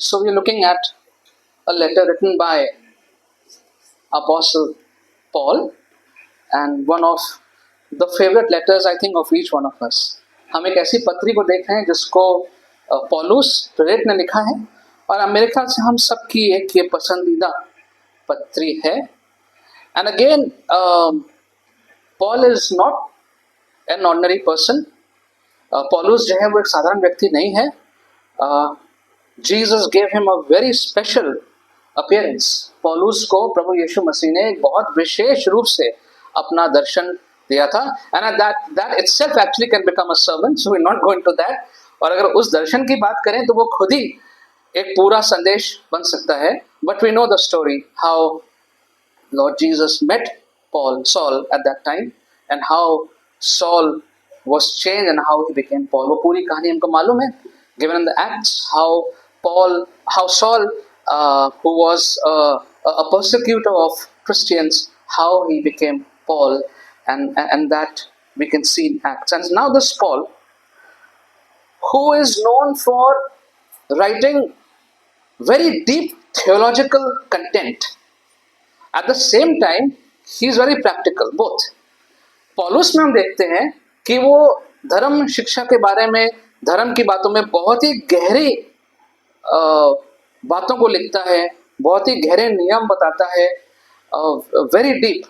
So we're looking at a letter written by Apostle Paul, and one of the favorite letters I think of each one of us. हम एक ऐसी पत्री को देख रहे हैं जिसको पौलुस प्रेरित ने लिखा है, और मेरे ख्याल से हम सब की एक ये पसंदीदा पत्री है. And again, Paul is not an ordinary person. पौलुस जो है वो एक साधारण व्यक्ति नहीं है. Jesus gave him a very special appearance. पौलुस को प्रभु यीशु मसीह ने एक बहुत विशेष रूप से अपना दर्शन दिया था. And that itself actually can become a sermon, so we're not going to that. और अगर उस दर्शन की बात करें तो वो खुद ही एक पूरा संदेश बन सकता है. But we know the story how Lord Jesus met Saul at that time, and how Saul was changed and how he became Paul. वो पूरी कहानी हमको मालूम है. Given in the Acts, how Saul, who was a persecutor of Christians, how he became Paul, and that we can see in Acts. And now this Paul, who is known for writing very deep theological content. At the same time, he is very practical, both. पौलुस में हम देखते हैं कि वो धर्म शिक्षा के बारे में, धर्म की बातों में बहुत ही गहरी बातों को लिखता है, बहुत ही गहरे नियम बताता है, वेरी डीप.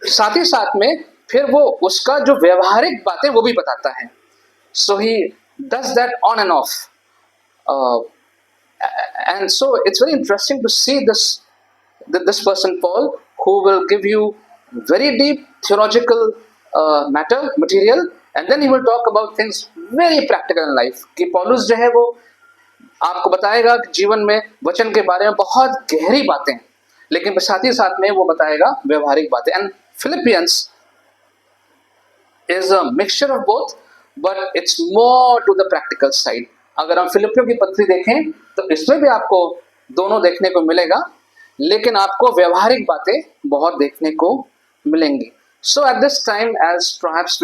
साथ ही साथ में फिर वो उसका जो व्यवहारिक बातें वो भी बताता है. So he does that on and off. And so it's very interesting to see this person Paul, who will give you very deep theological material, and then he will talk about things very practical in life. कि पौलुस जो है वो आपको बताएगा कि जीवन में वचन के बारे में बहुत गहरी बातें, लेकिन साथ ही साथ में वो बताएगा व्यवहारिक बातें. And Philippians is a mixture of both, but it's more to the practical side. अगर हम फिलिपियों की पत्री देखें तो इसमें भी आपको दोनों देखने को मिलेगा, लेकिन आपको व्यवहारिक बातें बहुत देखने को मिलेंगी. So at this time, as perhaps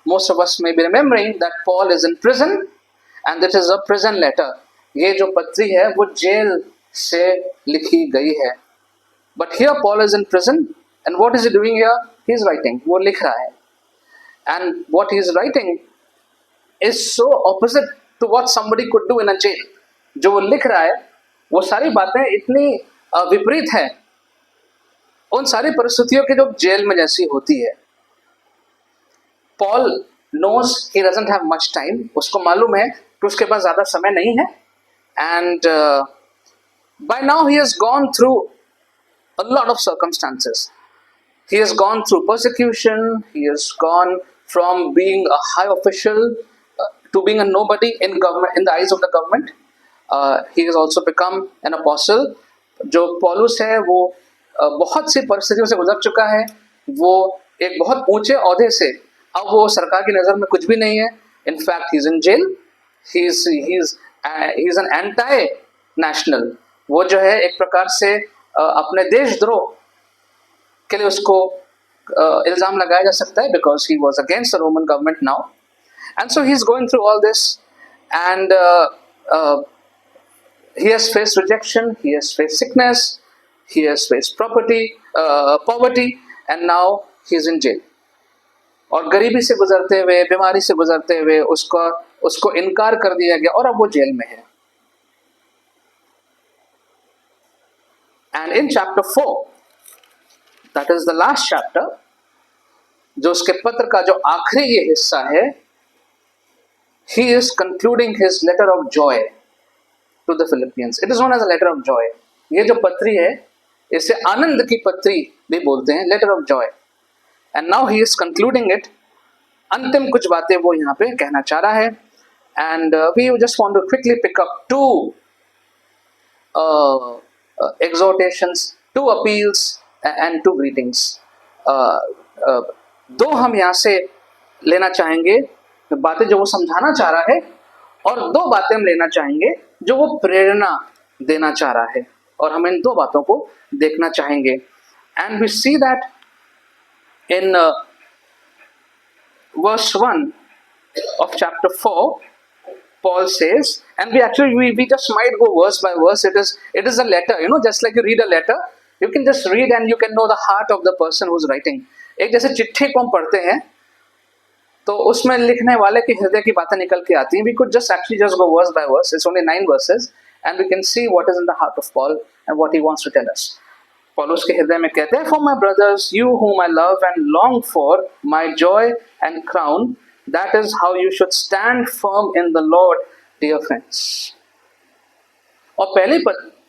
most of us may be remembering, that Paul is in prison, and this is a prison letter. ये जो पत्री है वो जेल से लिखी गई है. But here Paul is in prison, and what is he doing here? He is writing. वो लिख रहा है. And what he is writing is so opposite to what somebody could do in a jail. जो वो लिख रहा है वो सारी बातें इतनी विपरीत है उन सारी परिस्थितियों की जो जेल में जैसी होती है. Paul knows he doesn't have much time. उसको मालूम है कि उसके पास ज़्यादा समय नहीं है. And by now he has gone through a lot of circumstances. He has gone through persecution. He has gone from being a high official to being a nobody in the eyes of the government. He has also become an apostle. जो पौलुस है वो बहुत सी परिस्थितियों से गुजर चुका है. वो एक बहुत ऊंचे ओहदे से अब वो सरकार की नज़र में कुछ भी नहीं है. In fact, he is in jail. He is an anti-national. वो जो है एक प्रकार से अपने देशद्रोह के लिए उसको इल्ज़ाम लगाया जा सकता है, because he was against the Roman government now. And so he is going through all this, and he has faced rejection, he has faced sickness, he has faced poverty, and now he is in jail. और गरीबी से गुजरते हुए, बीमारी से गुजरते हुए उसको इनकार कर दिया गया और अब वो जेल में है. And in chapter 4, that is the last chapter, जो उसके पत्र का जो आखिरी ये हिस्सा है, he is concluding his letter of joy to the Philippians. It is known as a letter of joy. ये जो पत्री है इसे आनंद की पत्री भी बोलते हैं, letter of joy. And now he is concluding it. अंतिम कुछ बातें वो यहाँ पे कहना चाह रहा है. And we just want to quickly pick up two exhortations, two appeals, and two greetings. दो हम यहाँ से लेना चाहेंगे बातें जो वो समझाना चाह रहा है, और दो बातें हम लेना चाहेंगे जो वो प्रेरणा देना चाह रहा है, और हम इन दो बातों को देखना चाहेंगे. And we see that in verse 1 of chapter 4, Paul says, and we just might go verse by verse. It is a letter, just like you read a letter, you can just read and you can know the heart of the person who's writing. एक जैसे चिट्ठी को हम पढ़ते हैं तो उसमें लिखने वाले के हृदय की बातें निकल के आती हैं. We could just actually just go verse by verse. It's only 9 verses, and we can see what is in the heart of Paul and what he wants to tell us. पौलुस के हृदय में कहते हैं, For my brothers, you whom I love and long for, my joy and crown, that is how you should stand firm in the Lord, dear friends. और पहले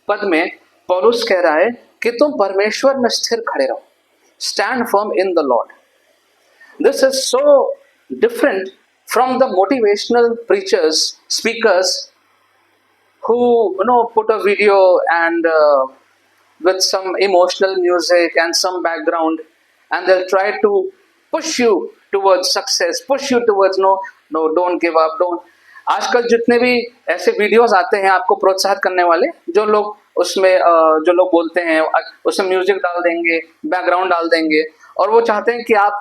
पद में पौलुस कह रहा है कि तुम परमेश्वर में स्थिर खड़े रहो. Stand firm in the Lord. This is so different from the motivational preachers, speakers who put a video and with some emotional music and some background, and they'll try to push you towards success, push you towards no, don't give up, don't. आजकल जितने भी ऐसे videos आते हैं आपको प्रोत्साहित करने वाले, जो लोग उसमें जो लोग बोलते हैं उसमें म्यूजिक डाल देंगे, बैकग्राउंड डाल देंगे, और वो चाहते हैं कि आप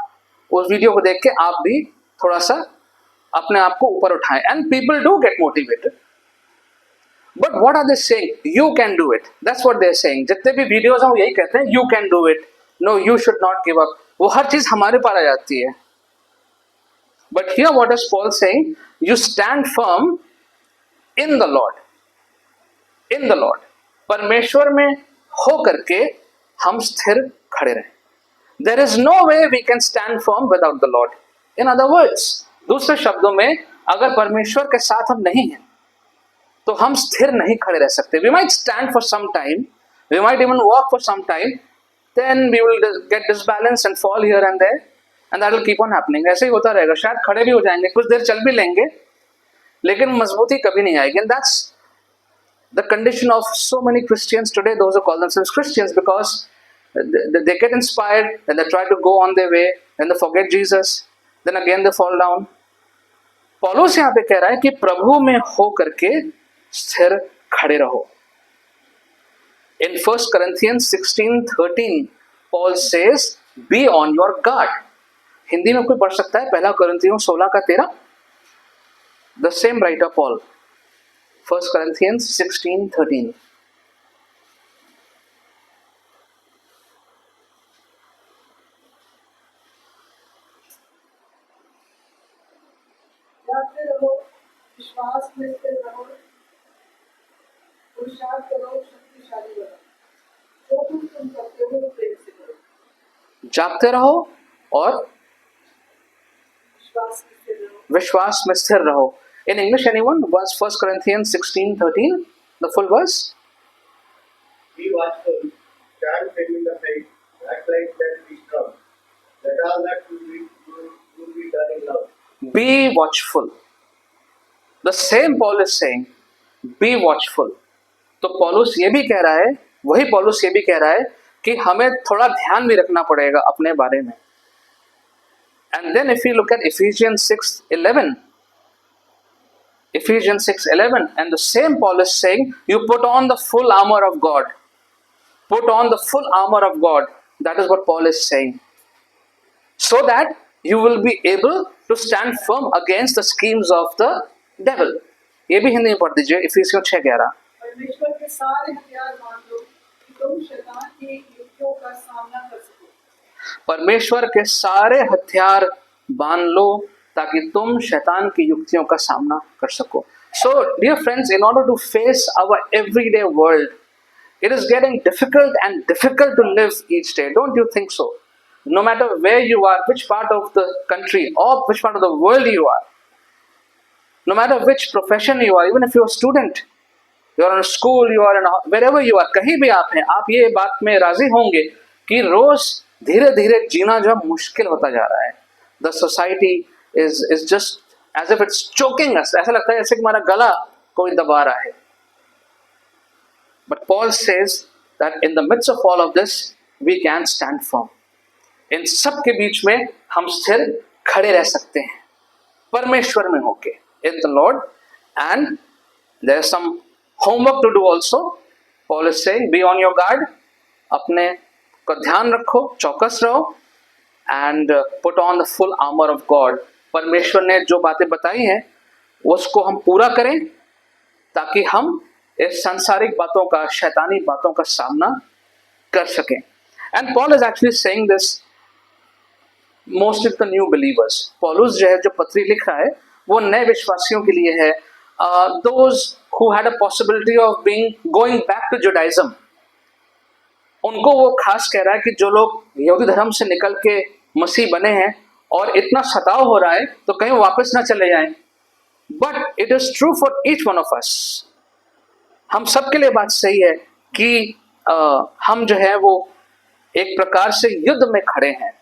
उस वीडियो को देख के आप भी थोड़ा सा अपने आप को ऊपर उठाएं. And people do get motivated. But what are they saying? You can do it. That's what they are saying. जितने भी वीडियोस हैं वो यही कहते हैं, you can do it, no you should not give up. वो हर चीज हमारे पास आ जाती है. But here what is Paul saying? You stand firm in the lord. In the lord. परमेश्वर में हो करके हम स्थिर खड़े रहें. There is no way we can stand firm without the Lord. In other words, दूसरे शब्दों में, अगर परमेश्वर के साथ हम नहीं हैं तो हम स्थिर नहीं खड़े रह सकते. We might stand for some time, we might even walk for some time, then we will get disbalanced and fall here and there, and that will keep on happening. ऐसे ही होता रहेगा. शायद खड़े भी हो जाएंगे, कुछ देर चल भी लेंगे, लेकिन मजबूती कभी नहीं आएगी. And that's the condition of so many Christians today, those who call themselves Christians, because they get inspired, then they try to go on their way, then they forget Jesus, then again they fall down. पौलुस यहाँ पे कह रहा है कि प्रभु में हो करके स्थिर खड़े रहो. In 1 Corinthians 16:13, Paul says, "Be on your guard." Hindi में कोई पढ़ सकता है 1 Corinthians 16:13? The same writer Paul. 1 Corinthians 16:13. विश्वास में स्थिर रहो, पुरुषार्थ करो, शक्तिशाली बनो, जो कुछ तुम करते हो प्रेम से करो. जागते रहो और विश्वास में स्थिर रहो. In English, anyone? 1 Corinthians 16:13, the full verse. Be watchful, stand firm in the faith, act like that which comes. Let all that will be done in love. Be watchful. The same Paul is saying, be watchful. तो पौलुस ये भी कह रहा है, वही पौलुस ये भी कह रहा है कि हमें थोड़ा ध्यान भी रखना पड़ेगा अपने बारे में. And then if you look at Ephesians 6:11, and the same Paul is saying, you put on the full armor of God. Put on the full armor of God. That is what Paul is saying. So that you will be able to stand firm against the schemes of the devil. ये भी हिंदी में पढ़ दीजिए, इफिसियों 6:11. परमेश्वर के सारे हथियार बांध लो कि तुम शैतान की युक्तियों का सामना कर सको. परमेश्वर के सारे हथियार बांध लो ताकि तुम शैतान की युक्तियों का सामना कर सको. So, dear friends, in order to face our everyday world, it is getting difficult and difficult to live each day. Don't you think so? No matter where you are, which part of the country or which part of the world you are, no matter which profession you are, even if you're a student, you're in a school, you are in wherever you are, कहीं भी आप हैं, आप ये बात में राजी होंगे कि रोज धीरे धीरे जीना जो मुश्किल होता जा रहा है. The society is just as if it's choking us. ऐसा लगता है जैसे कि हमारा गला कोई दबा रहा है. But Paul says that in the midst of all of this, we can stand firm. इन सब के बीच में हम स्थिर खड़े रह सकते हैं परमेश्वर में होके. In the Lord, and there's some homework to do also. Paul is saying, be on your guard. अपने को ध्यान रखो, चौकस रहो, and put on the full armor of God. परमेश्वर ने जो बातें बताई हैं उसको हम पूरा करें ताकि हम इस सांसारिक बातों का, शैतानी बातों का सामना कर सकें. And Paul is actually saying this mostly to new believers. पौलुस जो है, जो पत्री लिख रहा है, वो नए विश्वासियों के लिए है. Those who had a possibility of being going back to Judaism, उनको वो खास कह रहा है कि जो लोग यहूदी धर्म से निकल के मसीह बने हैं और इतना सताव हो रहा है तो कहीं वापस ना चले जाएं. But it is true for each one of us. हम सबके लिए बात सही है कि हम जो है वो एक प्रकार से युद्ध में खड़े हैं.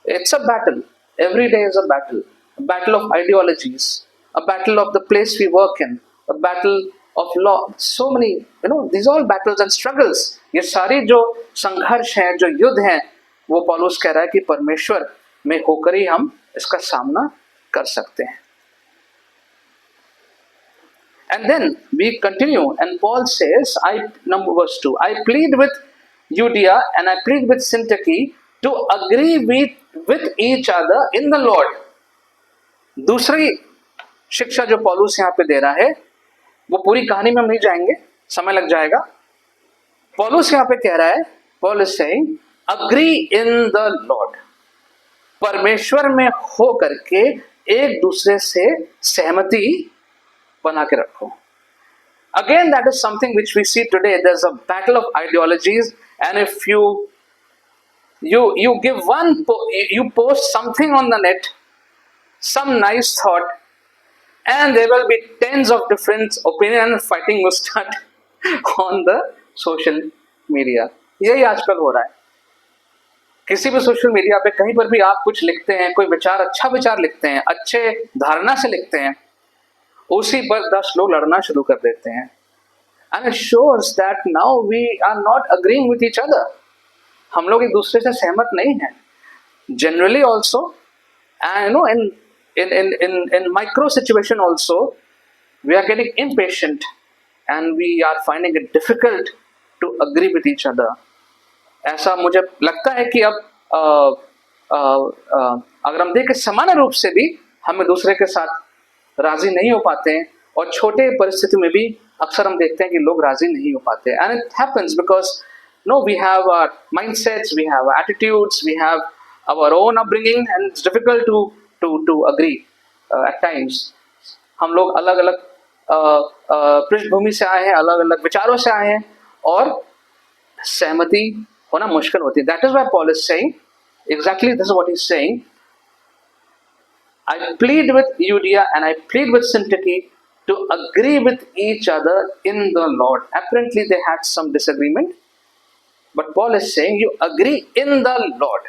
It's a battle. Every day is a battle. Battle of ideologies, a battle of the place we work in, a battle of law. So many, these all battles and struggles. ये सारी जो संघर्ष हैं, जो युद्ध हैं, वो पौलुस कह रहा है कि परमेश्वर में होकर ही हम इसका सामना कर सकते हैं. And then we continue, and Paul says, verse 2, I plead with Euodia and I plead with Syntyche to agree with each other in the Lord. दूसरी शिक्षा जो पौलुस यहाँ पे दे रहा है, वो पूरी कहानी में हम नहीं जाएंगे, समय लग जाएगा. पौलुस यहाँ पे कह रहा है, Paul is saying agree in the lord. परमेश्वर में हो करके एक दूसरे से सहमति बना के रखो. Again that is something which we see today. There is a battle of ideologies, and if you give you post something on the net, some nice thought, and there will be tens of different opinions and fighting will start on the social media. यही आजकल हो रहा है. किसी भी social media पे कहीं पर भी आप कुछ लिखते हैं, कोई विचार, अच्छा विचार लिखते हैं, अच्छे धारणा से लिखते हैं, उसी पर 10 लोग लड़ना शुरू कर देते हैं. And it shows that now we are not agreeing with each other. हम लोग एक दूसरे से सहमत नहीं हैं. Generally also, and in micro situation also, we are getting impatient and we are finding it difficult to agree with each other. ऐसा मुझे लगता है कि अब अगर हम देखें सामान्य रूप से भी हम एक दूसरे के साथ राजी नहीं हो पाते हैं, और छोटे परिस्थिति में भी अक्सर हम देखते हैं कि लोग राजी नहीं हो पाते. And it happens because we have our mindsets, we have our attitudes, we have our own upbringing, and it's difficult to agree at times. हम लोग अलग अलग पृष्ठभूमि से आए हैं, अलग अलग विचारों से आए हैं, और सहमति होना मुश्किल होती है. That is why Paul is saying, exactly this is what he's saying, I plead with Euodia and I plead with Syntyche to agree with each other in the Lord. Apparently they had some disagreement, but Paul is saying you agree in the Lord.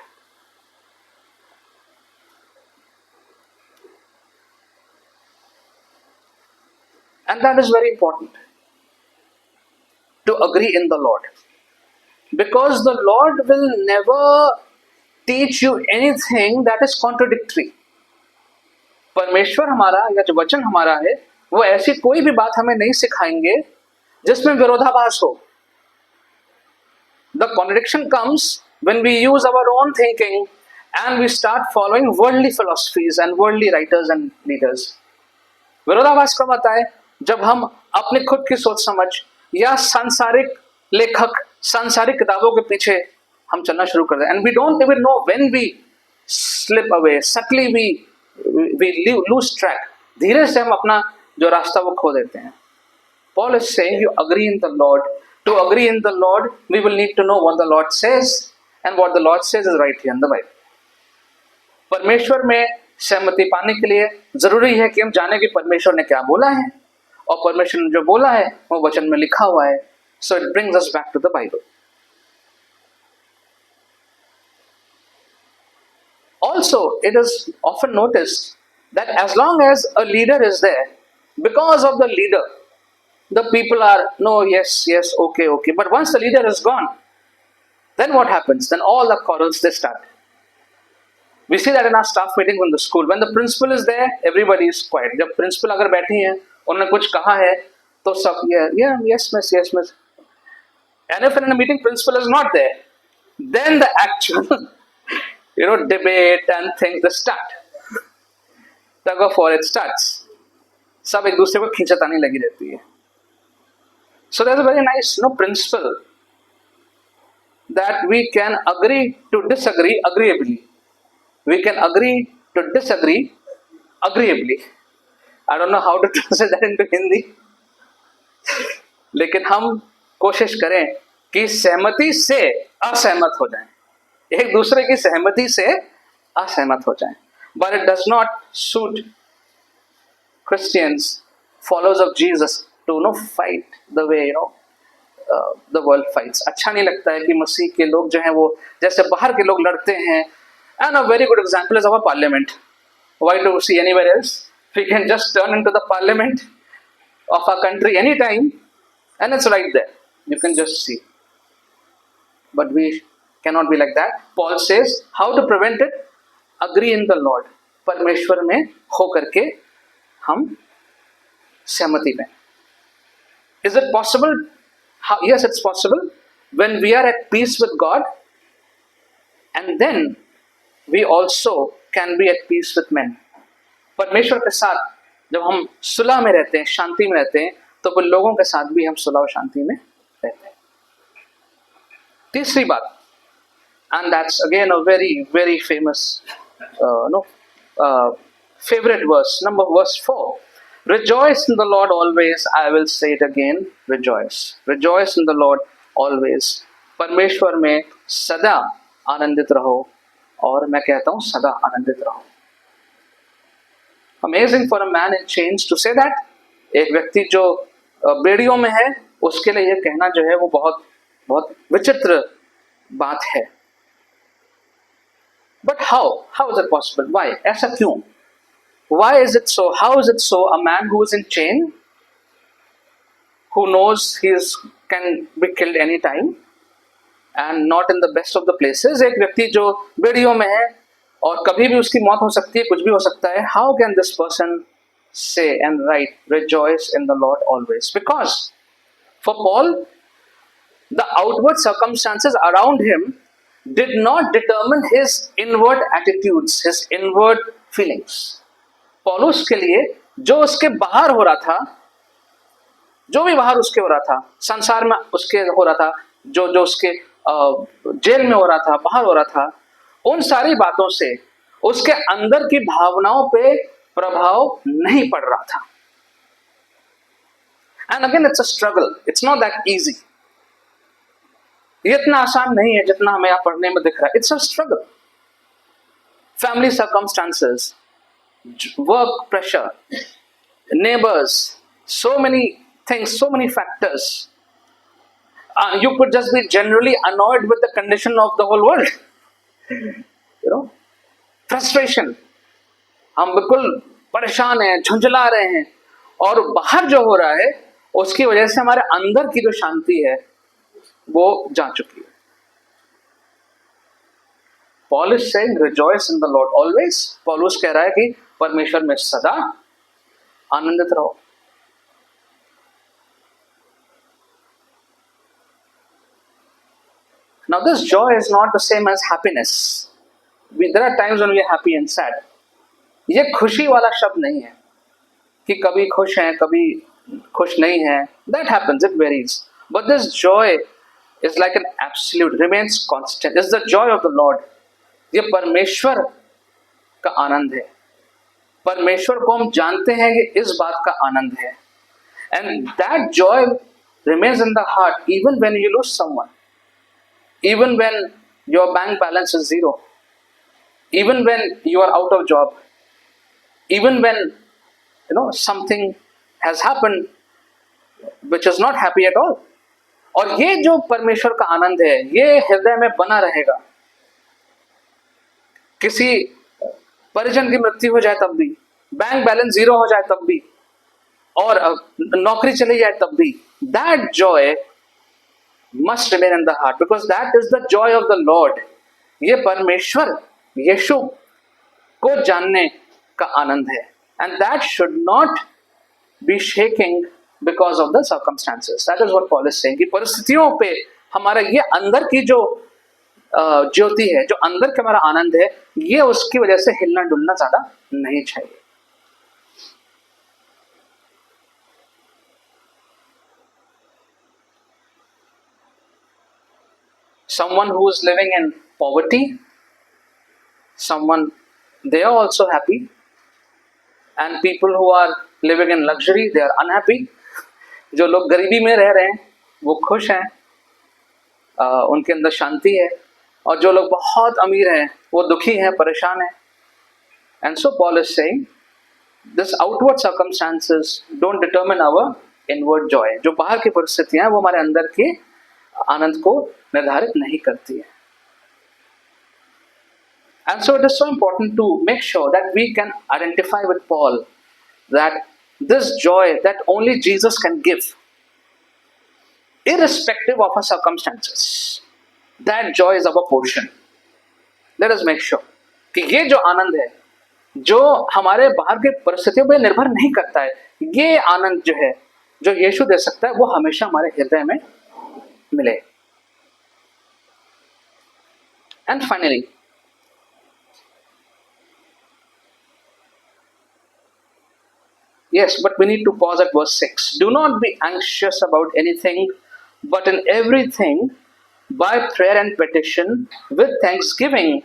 And that is very important, to agree in the Lord. Because the Lord will never teach you anything that is contradictory. परमेश्वर हमारा या जो वचन हमारा है, वो ऐसी कोई भी बात हमें नहीं सिखाएंगे जिसमें विरोधाभास हो. The contradiction comes when we use our own thinking and we start following worldly philosophies and worldly writers and leaders. विरोधाभास कब आता है? जब हम अपने खुद की सोच समझ या सांसारिक लेखक, सांसारिक किताबों के पीछे हम चलना शुरू कर दें. And we don't even know when we slip away. Subtly we lose track. धीरे से हम अपना जो रास्ता वो खो देते हैं. Paul is saying you agree in the Lord. To agree in the Lord, we will need to know what the Lord says, and what the Lord says is right here in the Bible. परमेश्वर में सहमति पाने के लिए जरूरी है कि हम जाने कि परमेश्वर ने क्या बोला है, और परमेश्वर ने जो बोला है वो वचन में लिखा हुआ है. So it brings us back to the Bible. Also, it is often noticed that as long as a leader is there, because of the leader, the people are, no, yes, okay. But once the leader is gone, then what happens? Then all the quarrels, they start. We see that in our staff meetings in the school. When the principal is there, everybody is quiet. जब principal अगर बैठी हैं, उन्होंने कुछ कहा है, तो सब yes miss. And if in a meeting principal is not there, then the actual debate and things they start. tug of war, it starts. सब एक दूसरे को खींचतानी लगी रहती है. So there's a very nice principle that we can agree to disagree agreeably. We can agree to disagree agreeably. I don't know how to translate that into Hindi. लेकिन हम कोशिश करें कि सहमति से असहमत हो जाएं, एक दूसरे की सहमति से असहमत हो जाएं. But it does not suit Christians, followers of Jesus, to fight the way the world fights. अच्छा नहीं लगता है कि मसीह के लोग जो हैं वो जैसे बाहर के लोग लड़ते हैं. And a very good example is our parliament. Why do we see anywhere else? We can just turn into the parliament of our country anytime and it's right there. You can just see. But we cannot be like that. Paul says, how to prevent it? Agree in the Lord. परमेश्वर में हो करके हम सहमति में. Is it possible? Yes, it's possible. When we are at peace with God, and then we also can be at peace with men. परमेश्वर के साथ जब हम सुलह में रहते हैं, शांति में रहते हैं, तो फिर लोगों के साथ भी हम सुलह और शांति में रहते हैं. तीसरी बात, and that's again a very, very famous, favorite verse, verse 4. Rejoice in the Lord always. I will say it again, rejoice. Rejoice in the Lord always. परमेश्वर में सदा आनंदित रहो, और मैं कहता हूं सदा आनंदित रहो. Amazing for a man in chains to say that. एक व्यक्ति जो बेड़ियों में है, उसके लिए यह कहना जो है वो बहुत बहुत विचित्र बात है. But how is it possible? Why? ऐसा क्यों? Why is it so? How is it so? A man who is in chain, who knows can be killed anytime, and not in the best of the places. एक व्यक्ति जो बेड़ियों में है और कभी भी उसकी मौत हो सकती है, कुछ भी हो सकता है. How can this person say and write, rejoice in the Lord always? Because for Paul, the outward circumstances around him did not determine his inward attitudes, his inward feelings. पौलुस के लिए जो उसके बाहर हो रहा था, जो भी बाहर उसके हो रहा था, संसार में उसके हो रहा था, जो उसके जेल में हो रहा था, बाहर हो रहा था, उन सारी बातों से उसके अंदर की भावनाओं पे प्रभाव नहीं पड़ रहा था. And again it's a struggle, it's not that easy. ये इतना आसान नहीं है जितना हमें यहाँ पढ़ने में दिख रहा है. It's a struggle. Family circumstances, work pressure, neighbors, so many things, so many factors. You could just be generally annoyed with the condition of the whole world. Frustration. हम बिल्कुल परेशान हैं, झुंझला रहे हैं, और बाहर जो हो रहा है उसकी वजह से हमारे अंदर की जो शांति है वो जा चुकी है. Paul is saying, rejoice in the Lord always. पौलुस कह रहा है कि परमेश्वर में सदा आनंदित रहो. Now this joy is not the same as happiness. There are times when we are happy and sad. ये खुशी वाला शब्द नहीं है कि कभी खुश हैं, कभी खुश नहीं हैं. That happens, it varies. But this joy is like an absolute, remains constant. It's the joy of the Lord. ये परमेश्वर का आनंद है. परमेश्वर को हम जानते हैं कि इस बात का आनंद है. And that joy remains in the heart even when you lose someone, even when your bank balance is zero, even when you are out of job, even when something has happened which is not happy at all. और ये जो परमेश्वर का आनंद है ये हृदय में बना रहेगा. किसी परिजन की मृत्यु हो जाए तब भी, बैंक बैलेंस जीरो हो जाए तब भी, और नौकरी चली जाए तब भी, that joy must remain in the heart because that is the joy of the Lord. ये परमेश्वर यीशु को जानने का आनंद है. And that should not be shaking because of the circumstances. That is what Paul is saying. कि परिस्थितियों पे हमारा ये अंदर की जो ज्योति है, जो अंदर का हमारा आनंद है, ये उसकी वजह से हिलना डुलना ज्यादा नहीं चाहिए. someone who is living in poverty, someone, they are also happy, and people who are living in luxury, they are unhappy. जो लोग गरीबी में रह रहे हैं वो खुश हैं, उनके अंदर शांति है, और जो लोग बहुत अमीर हैं वो दुखी हैं, परेशान हैं. And so Paul is saying, this outward circumstances don't determine our inward joy. जो बाहर की परिस्थितियां हैं वो हमारे अंदर के आनंद को निर्धारित नहीं करती है. And so it is so important to make sure that we can identify with Paul that this joy that only Jesus can give, irrespective of our circumstances, that joy is our portion. Let us make sure कि ये जो आनंद है जो हमारे बाहर के परिस्थितियों पर निर्भर नहीं करता है, ये आनंद जो है जो यीशु दे सकता है वो हमेशा हमारे हृदय में मिले. And finally, yes, but we need to pause at verse 6. Do not be anxious about anything, but in everything, by prayer and petition, with thanksgiving,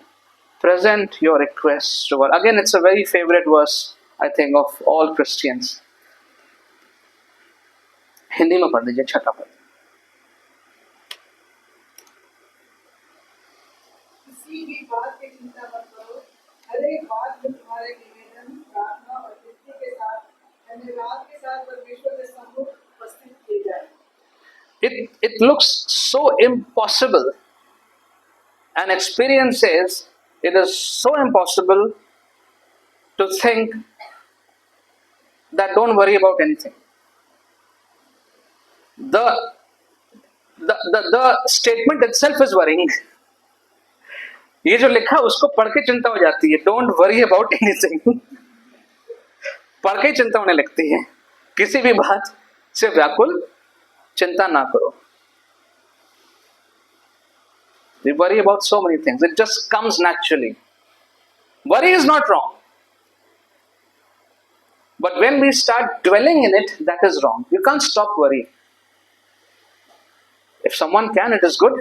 present your requests to God. Again, it's a very favorite verse, I think, of all Christians. Hindi में पढ़ दीजिए, छठा पद. किसी भी बात की चिंता मत करो, हर एक बात में तुम्हारे निवेदन, प्रार्थना और विनती के साथ, धन्यवाद के साथ परमेश्वर के सम्मुख उपस्थित किए जाए. It looks so impossible. An experience says it is so impossible to think that don't worry about anything. The statement itself is worrying. ये जो लिखा है उसको पढ़ के चिंता हो जाती है. Don't worry about anything. पढ़ के चिंता होने लगती है. किसी भी बात से व्याकुल चिंता ना करो. We worry about so many things. It just comes naturally. Worry is not wrong. But when we start dwelling in it, that is wrong. You can't stop worrying. If someone can, it is good.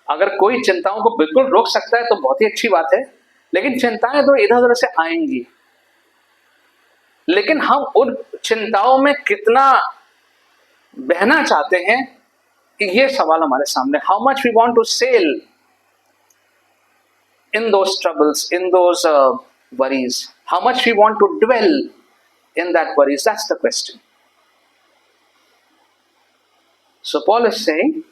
अगर कोई चिंताओं को बिल्कुल रोक सकता है तो बहुत ही अच्छी बात है. लेकिन चिंताएं तो इधर उधर से आएंगी. लेकिन हम उन चिंताओं में कितना बहना चाहते हैं, ये सवाल हमारे सामने. How much we want to sail in those troubles, in those worries. How much we want to dwell in that worries. That's the question. So Paul is saying,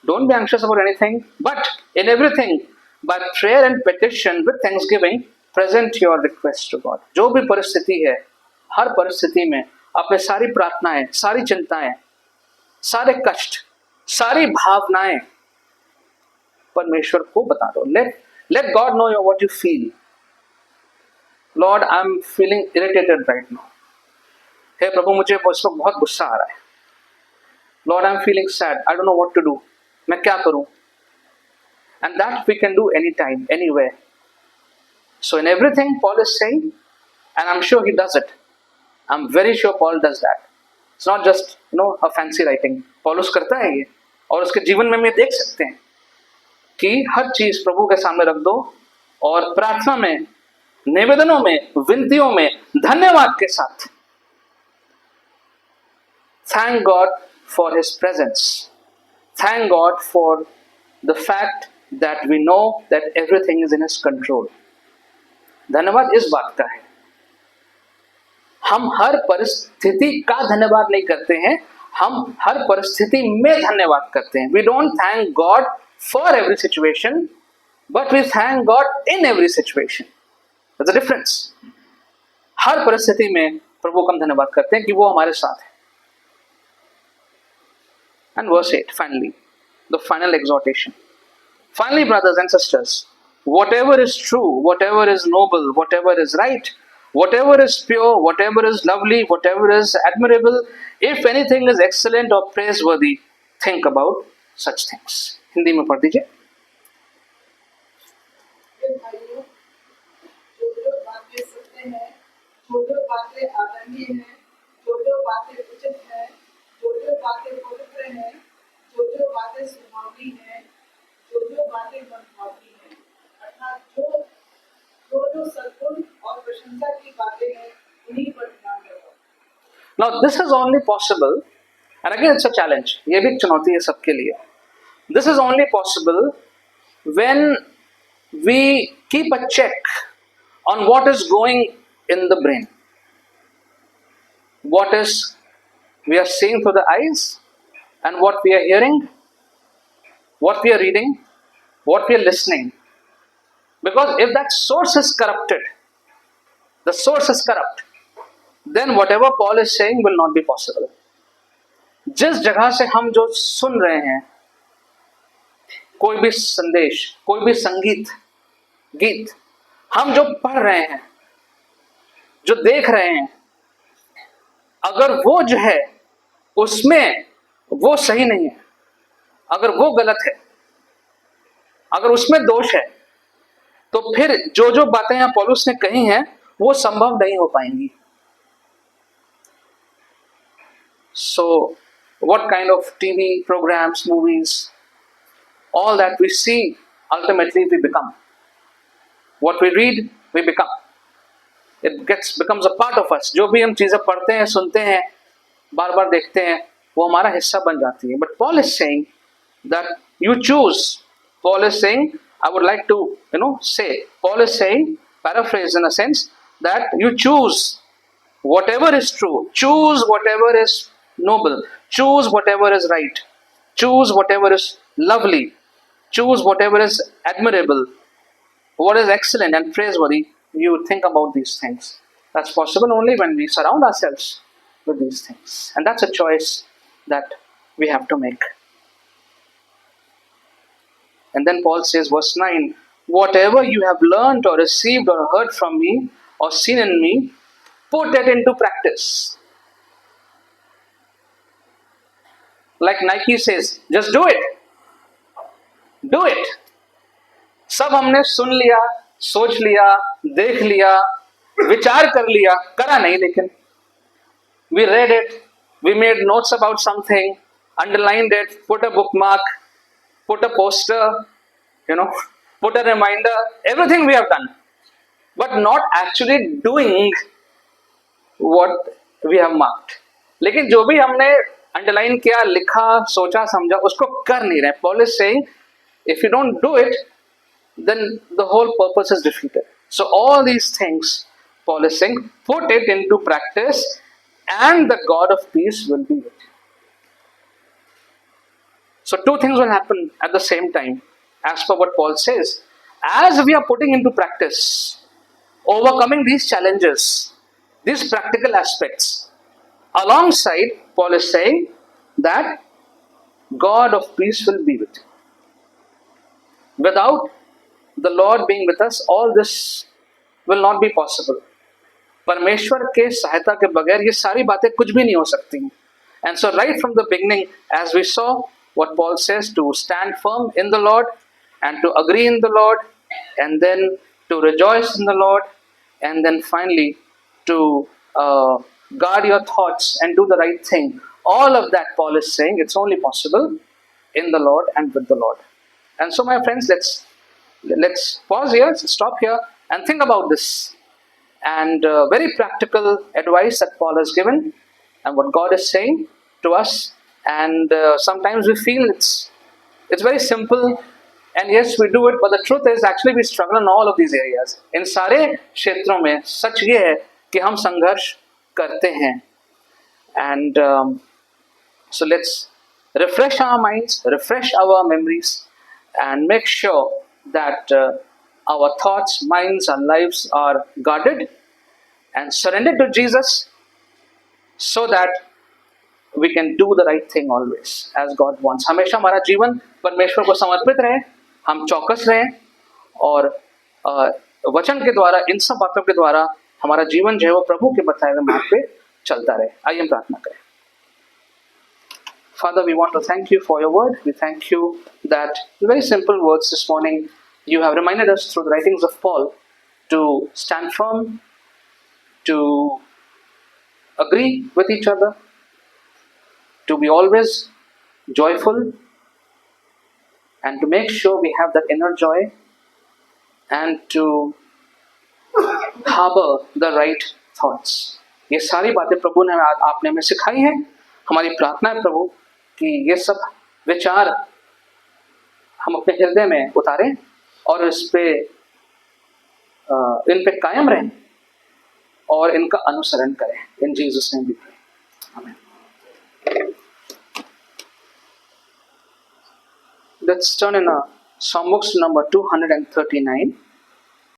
don't be anxious about anything, but in everything, by prayer and petition with thanksgiving, present your request to God. जो भी परिस्थिति है, हर परिस्थिति में अपने सारी प्रार्थनाएं, सारी चिंताएं, सारे कष्ट, सारी भावनाएं परमेश्वर को बता दो. Let God know what you feel. Lord, I'm feeling irritated right now. हे प्रभु, मुझे इस वक्त बहुत गुस्सा आ रहा है. Lord, I'm feeling sad. I don't know what to do. मैं क्या करूं? And that we can do anytime, anywhere. So in everything, Paul is saying, and I'm sure he does it. I'm very sure Paul does that. It's not just a fancy writing. पौलुस करता है ये, और उसके जीवन में हम ये देख सकते हैं कि हर चीज प्रभु के सामने रख दो और प्रार्थना में, निवेदनों में, विनतियों में, धन्यवाद के साथ. Thank God for His presence. Thank God for the fact that we know that everything is in His control. धन्यवाद इस बात का है. हम हर परिस्थिति का धन्यवाद नहीं करते हैं, हम हर परिस्थिति में धन्यवाद करते हैं. We don't thank God for every situation, but we thank God in every situation. There's a difference. हर परिस्थिति में प्रभु का हम धन्यवाद करते हैं कि वो हमारे साथ है. And verse 8, finally, the final exhortation. Finally, brothers and sisters, whatever is true, whatever is noble, whatever is right, whatever is pure, whatever is lovely, whatever is admirable, if anything is excellent or praiseworthy, think about such things. Hindi में पढ़ दीजिए. भाइयों, जो बातें सत्य हैं, जो बातें आदरणीय हैं, जो बातें उचित हैं, जो बातें पवित्र हैं, जो बातें सुहावनी हैं, जो बातें मनभाती हैं, अर्थात जो सद्गुण और प्रशंसा की बातें हैं, उन्हीं पर ध्यान लगाओ। Now this is only possible, and again it's a challenge. ये भी एक चुनौती है सबके लिए. This is only possible when we keep a check on what is going in the brain. What is we are seeing through the eyes, and what we are hearing, what we are reading, what we are listening. Because if that source is corrupted, the source is corrupt, then whatever Paul is saying will not be possible. जिस जगह से हम जो सुन रहे हैं, कोई भी संदेश, कोई भी संगीत, गीत, हम जो पढ़ रहे हैं, जो देख रहे हैं, अगर वो जो है उसमें वो सही नहीं है, अगर वो गलत है, अगर उसमें दोष है, तो फिर जो जो बातें यहाँ पौलुस ने कही हैं वो संभव नहीं हो पाएंगी. So what kind of TV programs, movies, all that we see, ultimately we become. What we read, we become. It becomes a part of us. जो भी हम चीजें पढ़ते हैं, सुनते हैं, बार बार देखते हैं, वो हमारा हिस्सा बन जाती है. But Paul is saying that you choose. Paul is saying, I would like to say, Paul is saying, paraphrase in a sense, that you choose whatever is true, choose whatever is noble, choose whatever is right, choose whatever is lovely, choose whatever is admirable, what is excellent and praiseworthy. You think about these things. That's possible only when we surround ourselves with these things. And that's a choice that we have to make. And then Paul says, verse 9, whatever you have learned or received or heard from me or seen in me, put it into practice. Like Nike says, just do it. Do it. सब हमने सुन लिया, सोच लिया, देख लिया, विचार कर लिया, करा नहीं लेकिन. We read it, we made notes about something, underlined it, put a bookmark, put a poster, put a reminder, everything we have done. But not actually doing what we have marked. लेकिन जो भी हमने underline किया, लिखा, सोचा, समझा, उसको कर नहीं रहे. Paul is saying, if you don't do it, then the whole purpose is defeated. So all these things, Paul is saying, put it into practice and the God of peace will be with you. So two things will happen at the same time, as per what Paul says. As we are putting into practice, overcoming these challenges, these practical aspects, alongside, Paul is saying that God of peace will be with you. Without the Lord being with us, all this will not be possible. परमेश्वर के सहायता के बगैर ये सारी बातें कुछ भी नहीं हो सकती. And so right from the beginning, as we saw what Paul says, to stand firm in the Lord and to agree in the Lord, and then to rejoice in the Lord, and then finally to guard your thoughts and do the right thing. All of that, Paul is saying, it's only possible in the Lord and with the Lord. And so, my friends, let's pause here, stop here, and think about this. And very practical advice that Paul has given, and what God is saying to us. And sometimes we feel it's very simple, and yes, we do it, but the truth is actually we struggle in all of these areas. इन सारे क्षेत्रों में सच ये है कि हम संघर्ष करते हैं. And so let's refresh our minds, refresh our memories, and make sure that our thoughts, minds, and lives are guarded and surrendered to Jesus, so that we can do the right thing always as God wants. हमेशा हमारा जीवन परमेश्वर को समर्पित रहे, हम चौकस रहें, और वचन के द्वारा, इन सब बातों के द्वारा हमारा जीवन जो है वो प्रभु के बताए हुए मार्ग पे चलता रहे. आइए हम प्रार्थना करें. Father, we want to thank you for your word. We thank you that the very simple words this morning, you have reminded us through the writings of Paul to stand firm, to agree with each other, to be always joyful, and to make sure we have that inner joy and to harbor the right thoughts. ये सारी बातें प्रभु ने आपने हमें सिखाई है. हमारी प्रार्थना है प्रभु कि ये सब विचार हम अपने हृदय में उतारें और इन पे कायम रहें और इनका अनुसरण करें. In Jesus name we pray. Amen. Let's turn in Psalm books number 239.